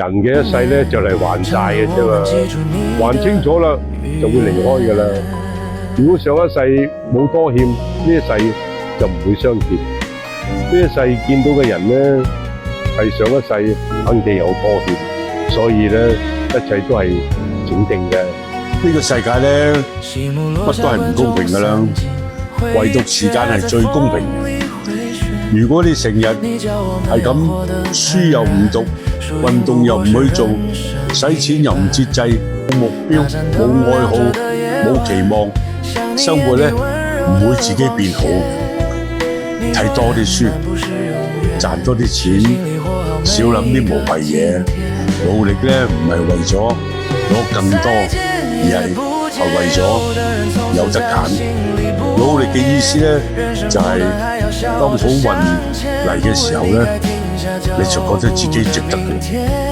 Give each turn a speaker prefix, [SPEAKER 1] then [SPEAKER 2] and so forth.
[SPEAKER 1] 人嘅一世咧就嚟還債嘅啫嘛，還清楚啦就會離開噶啦。如果上一世冇多欠，呢一世就唔會相見。呢一世見到嘅人咧，係上一世肯定有多欠，所以咧一切都係整定嘅。
[SPEAKER 2] 呢個世界咧，乜都係唔公平噶啦，唯獨時間係最公平。如果你成日係咁書又唔讀，運動又唔去做，使錢又唔節制，冇目標、冇愛好、冇期望，生活咧唔會自己變好。睇多啲書，賺多啲錢，少諗啲無謂嘢。努力咧唔係為咗攞更多，而係為咗有得揀。努力嘅意思咧，就係當好運嚟嘅時候咧，你就覺得自己值得嘅。